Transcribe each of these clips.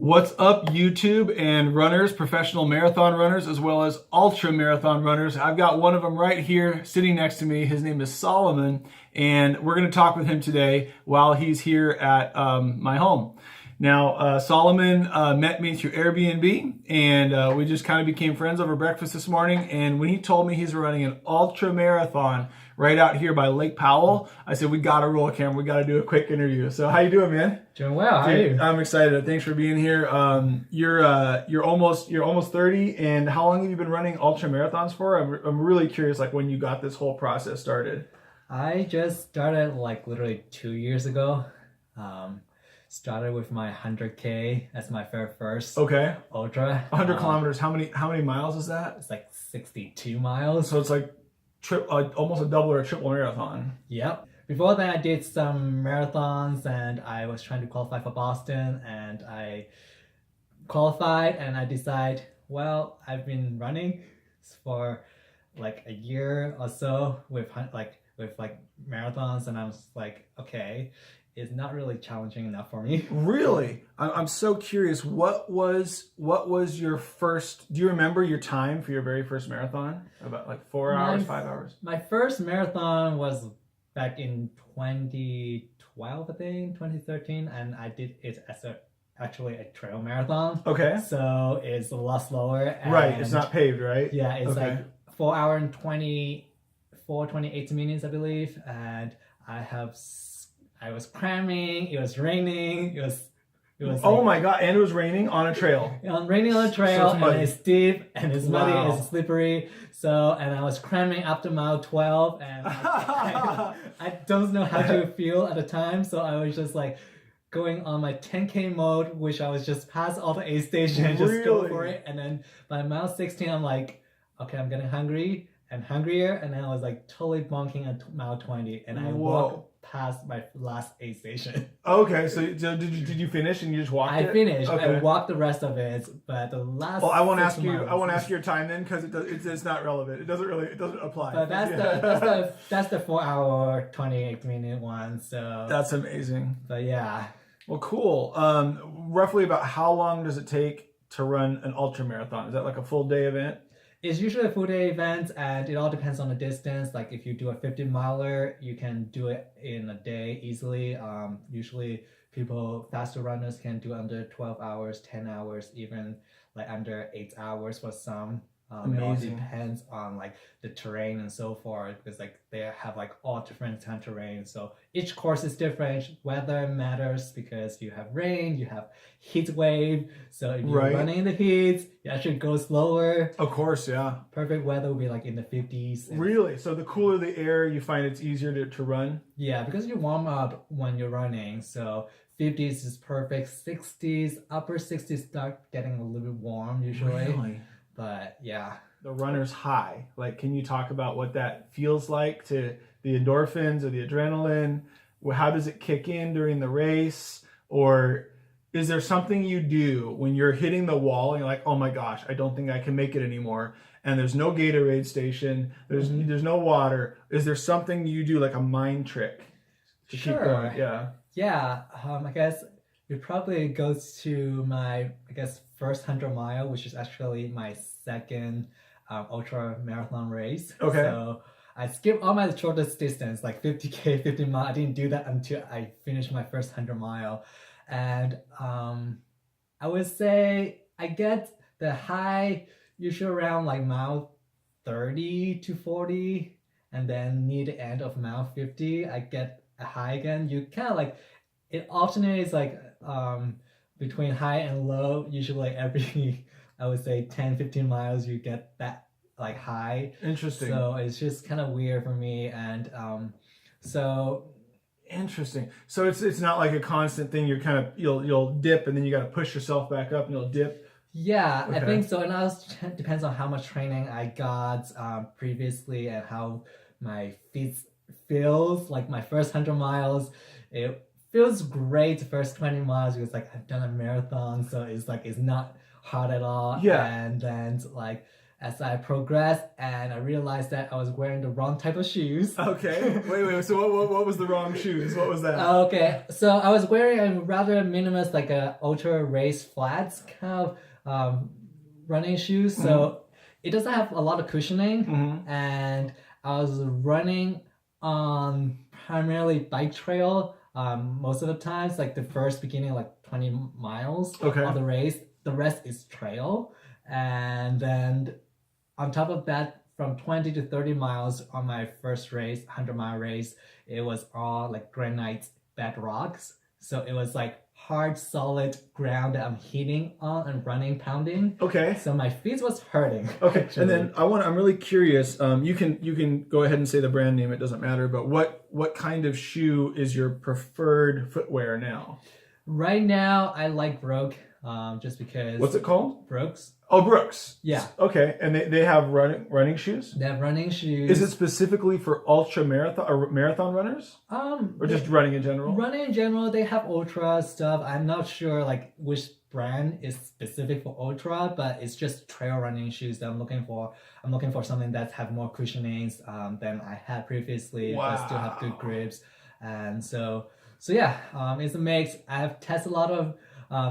What's up, YouTube and runners, professional marathon runners, as well as ultra marathon runners? I've got one of them right here sitting next to me. His name is Solomon, and we're going to talk with him today while he's here at my home. Now, Solomon met me through Airbnb, and we just kind of became friends over breakfast this morning. And when he told me he's running an ultra marathon right out here by Lake Powell, I said, we got to roll a camera. We got to do a quick interview. So how you doing, man? Doing well. How are you? I'm excited. Thanks for being here. You're almost 30, and how long have you been running ultra marathons for? I'm really curious, like when you got this whole process started. I just started like literally 2 years ago. Started with my 100K as my very first ultra. 100 kilometers. How many miles is that? It's like 62 miles. So it's like almost a double or a triple marathon. Yep. Before that, I did some marathons, and I was trying to qualify for Boston, and I qualified, and I decided, well, I've been running for like a year or so with marathons, and I was like, okay, it's not really challenging enough for me. Really? I'm so curious. What was your first? Do you remember your time for your very first marathon? About like 4 hours, 5 hours? My first marathon was back in 2012, I think, 2013, and I did it as actually a trail marathon. Okay. So it's a lot slower. Right. It's not paved, right? Yeah, it's like 4 hours and 28 minutes, I believe, and I was cramming. It was raining. It was. Oh my God! And it was raining on a trail. Raining on a trail, so and it's steep and it's muddy and it's slippery. So, and I was cramming up to mile 12, and I don't know how to feel at the time. So I was just like going on my 10K mode, which I was just past all the aid station and just go for it. And then by mile 16, I'm like, okay, I'm getting hungry and hungrier, and then I was like totally bonking at mile 20, and I walked past my last aid station. Okay, so did you finish and you just walked? I finished. Okay. I walked the rest of it, but the last. Well, I won't ask you. I won't ask your time then, because it's not relevant. It doesn't apply. But that's the 4 hour 28 minute one. So that's amazing. But yeah. Well, cool. Roughly about how long does it take to run an ultra marathon? Is that like a full day event? It's usually a full day event, and it all depends on the distance. Like if you do a 50 miler, you can do it in a day easily. Usually faster runners can do under 12 hours, 10 hours, even like under 8 hours for some. It all depends on like the terrain and so forth, because like they have like all different kind of terrain. So each course is different. Weather matters because you have rain, you have heat wave. So if you're running in the heat, you actually go slower. Of course, yeah. Perfect weather will be like in the 50s. Really? So the cooler the air, you find it's easier to run? Yeah, because you warm up when you're running. So 50s is perfect. 60s, upper 60s start getting a little bit warm usually. Really? But yeah. The runner's high. Like, can you talk about what that feels like to the endorphins or the adrenaline? How does it kick in during the race? Or is there something you do when you're hitting the wall and you're like, oh my gosh, I don't think I can make it anymore, and there's no Gatorade station, there's no water? Is there something you do, like a mind trick to keep going? Yeah. I guess it probably goes to my, first 100 mile, which is actually my second ultra marathon race. Okay. So I skipped all my shortest distance, like 50K, 50 mile. I didn't do that until I finished my first 100 mile. And I would say I get the high usually around like mile 30 to 40. And then near the end of mile 50, I get a high again. You kind of like, it alternates like between high and low. Usually every, I would say 10, 15 miles, you get that like high. Interesting. So it's just kind of weird for me. And so interesting. So it's not like a constant thing. You're kind of, you'll dip and then you got to push yourself back up and you'll dip. Yeah, okay. I think so. And it also depends on how much training I got previously and how my feet feels. Like my first 100 miles, it feels great the first 20 miles because like I've done a marathon, so it's like it's not hard at all. Yeah. And then like as I progressed, and I realized that I was wearing the wrong type of shoes. Okay. Wait. So what was the wrong shoes? What was that? Okay, so I was wearing a rather minimalist, like a ultra race flats kind of running shoes. So it doesn't have a lot of cushioning, and I was running on primarily bike trail most of the times. Like the first beginning, like 20 miles of the race, the rest is trail, and then on top of that, from 20 to 30 miles on my first race, 100-mile race, it was all like granite bedrocks. So it was like hard, solid ground that I'm hitting on and running, pounding. Okay. So my feet was hurting. Okay. Actually. And then I'm really curious. You can go ahead and say the brand name. It doesn't matter. But what kind of shoe is your preferred footwear now? Right now, I like Brogue, just because. What's it called? Brooks. Oh, Brooks. Yeah. Okay. And they have running shoes? They have running shoes. Is it specifically for ultra marathon or marathon runners? Or just running in general? Running in general, they have ultra stuff. I'm not sure like which brand is specific for ultra, but it's just trail running shoes that I'm looking for. I'm looking for something that have more cushionings than I had previously, but still have good grips. And so yeah, it's a mix. I've tested a lot of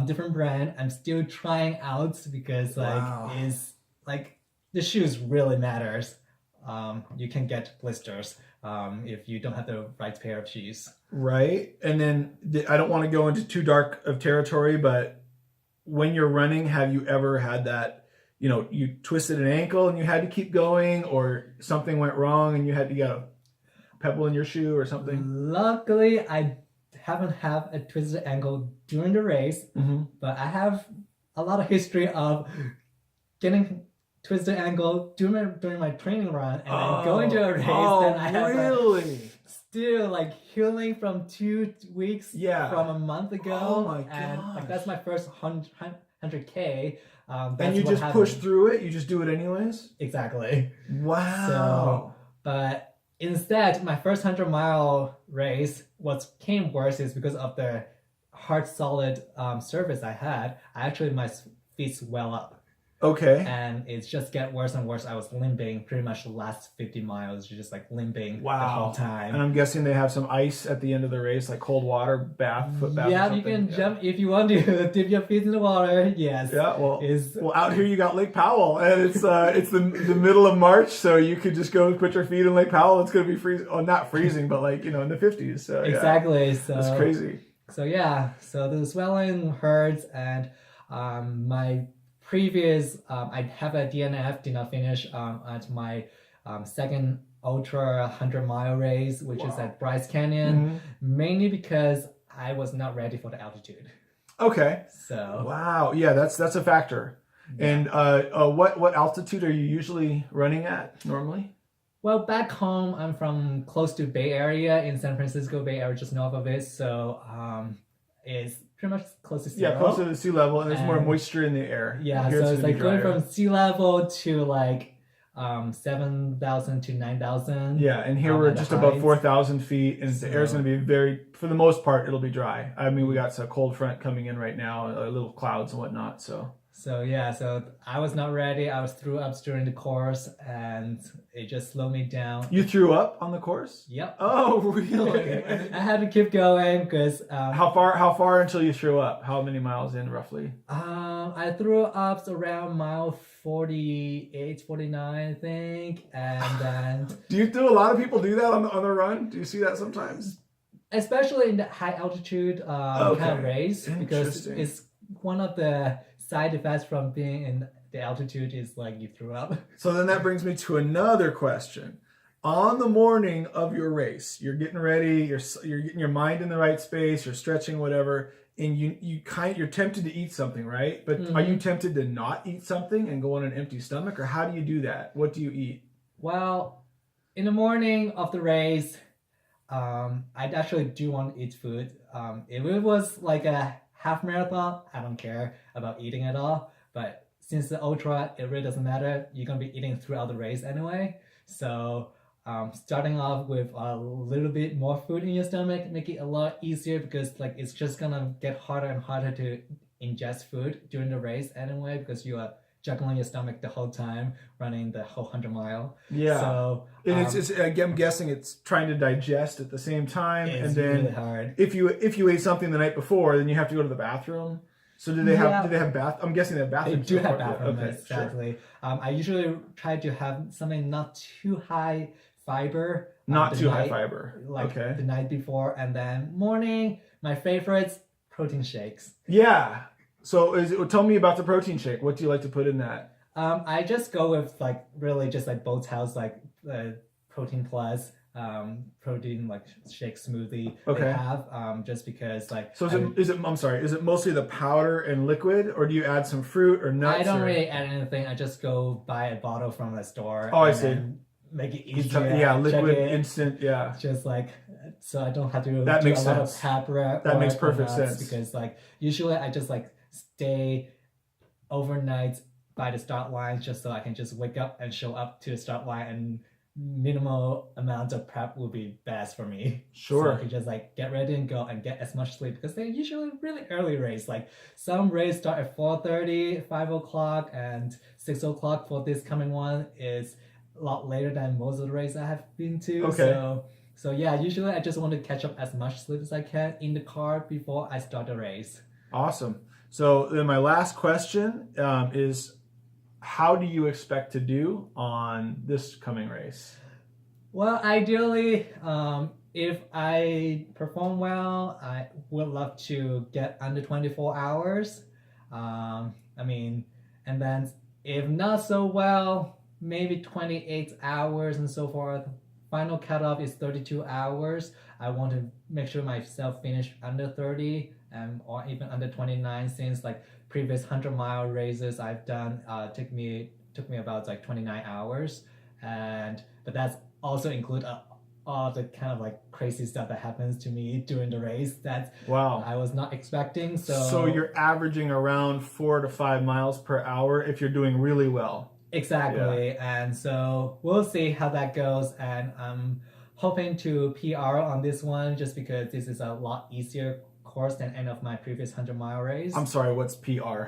different brand. I'm still trying out because is like the shoes really matters. You can get blisters if you don't have the right pair of shoes. Right. And then I don't want to go into too dark of territory, but when you're running, have you ever had that, you twisted an ankle and you had to keep going, or something went wrong and you had to get a pebble in your shoe or something? Luckily, I haven't had a twisted ankle during the race, but I have a lot of history of getting twisted ankle during my training run and then going to a race. Then I have still like healing from 2 weeks from a month ago. Oh my and gosh. like that's my first 100K. And you just push through it? You just do it anyways? Exactly. Wow. So, but instead, my first 100-mile race, what came worse is because of the hard, solid surface I had, my feet swell up. Okay. And it's just get worse and worse. I was limping pretty much the last 50 miles, just like limping the whole time. And I'm guessing they have some ice at the end of the race, like cold water foot bath. Yeah, you can jump if you want to dip your feet in the water. Yes. Yeah. Well, out here you got Lake Powell, and it's the middle of March, so you could just go put your feet in Lake Powell. It's gonna be freezing. Oh, not freezing, but like in the 50s. So exactly. So that's crazy. So yeah. So the swelling hurts, and my previous, I have a DNF, did not finish at my second ultra 100-mile race, which is at Bryce Canyon, mainly because I was not ready for the altitude. Okay. So. Wow. Yeah, that's a factor. Yeah. And what altitude are you usually running at normally? Well, back home, I'm from close to Bay Area in San Francisco Bay Area, just north of it. So it's pretty much close to sea level. Yeah, close to the sea level, and there's more moisture in the air. Yeah, so it's like going from sea level to like 7,000 to 9,000. Yeah, and here we're just above 4,000 feet, and the air's going to be for the most part, it'll be dry. I mean, we got some cold front coming in right now, little clouds and whatnot, so I was not ready. I was threw up during the course, and it just slowed me down. You threw up on the course? Yep. Oh, really? I had to keep going because. How far until you threw up? How many miles in roughly? I threw up around mile 48, 49, I think, and then. Do a lot of people do that on the run? Do you see that sometimes? Especially in the high altitude kind of race, because it's one of the side effects from being in the altitude is like you threw up. So then that brings me to another question. On the morning of your race, you're getting ready, you're getting your mind in the right space, you're stretching, whatever, and you're tempted to eat something, right? But are you tempted to not eat something and go on an empty stomach, or how do you do that? What do you eat? Well, in the morning of the race, I actually do want to eat food. If it was like a half marathon, I don't care about eating at all. But since the ultra, it really doesn't matter. You're gonna be eating throughout the race anyway. So starting off with a little bit more food in your stomach make it a lot easier, because like it's just gonna get harder and harder to ingest food during the race anyway, because you are juggling your stomach the whole time, running the whole 100 mile. Yeah. So And I'm guessing it's trying to digest at the same time. it's And then really hard. if you ate something the night before, then you have to go to the bathroom. So do they have bath? I'm guessing they have They bathrooms. do have bathrooms, Okay, exactly. I usually try to have something not too high fiber. Not too high night- fiber. Like Okay. the night before, and then morning, my favorites, protein shakes. Yeah. So tell me about the protein shake. What do you like to put in that? I just go with like really just like Boat's House, like protein plus protein like shake smoothie Okay. they have, just because like So is it mostly the powder and liquid, or do you add some fruit or nuts? I don't or... really add anything. I just go buy a bottle from the store. Oh, I and see. then make it easier. Yeah, check liquid, it, instant. Yeah. just like so I don't have to That do makes a lot of sense. prep work. That makes or perfect nuts, sense. because like usually I just like stay overnight by the start line just so I can just wake up and show up to the start line, and minimal amount of prep will be best for me. Sure. So I can just like get ready and go and get as much sleep, because they're usually really early race. Like some race start at 4:30, 5 o'clock, and 6 o'clock for this coming one is a lot later than most of the races I have been to. Okay. So yeah, usually I just want to catch up as much sleep as I can in the car before I start the race. Awesome. So then my last question is, how do you expect to do on this coming race? Well, ideally, if I perform well, I would love to get under 24 hours. And then if not so well, maybe 28 hours and so forth. Final cutoff is 32 hours. I want to make sure myself finish under 30 or even under 29, since like previous 100-mile races I've done took me about like 29 hours, but that's also include all the kind of like crazy stuff that happens to me during the race that Wow. I was not expecting. So you're averaging around 4 to 5 miles per hour if you're doing really well. Exactly. And so we'll see how that goes, and I'm hoping to PR on this one just because this is a lot easier course than any of my previous 100-mile race. I'm sorry, what's PR?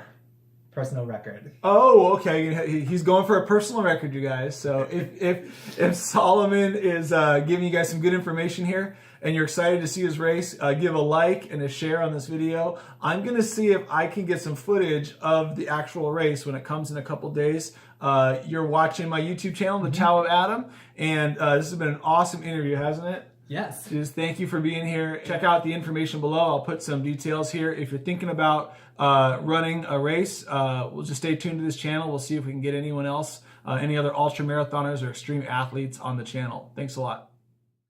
Personal record. Oh, okay. He's going for a personal record, you guys. So if Solomon is giving you guys some good information here and you're excited to see his race, give a like and a share on this video. I'm going to see if I can get some footage of the actual race when it comes in a couple days. You're watching my YouTube channel, The Tao of Adam, and this has been an awesome interview, hasn't it? Yes. Just thank you for being here. Check out the information below. I'll put some details here. If you're thinking about running a race, we'll just stay tuned to this channel. We'll see if we can get anyone else, any other ultra marathoners or extreme athletes on the channel. Thanks a lot.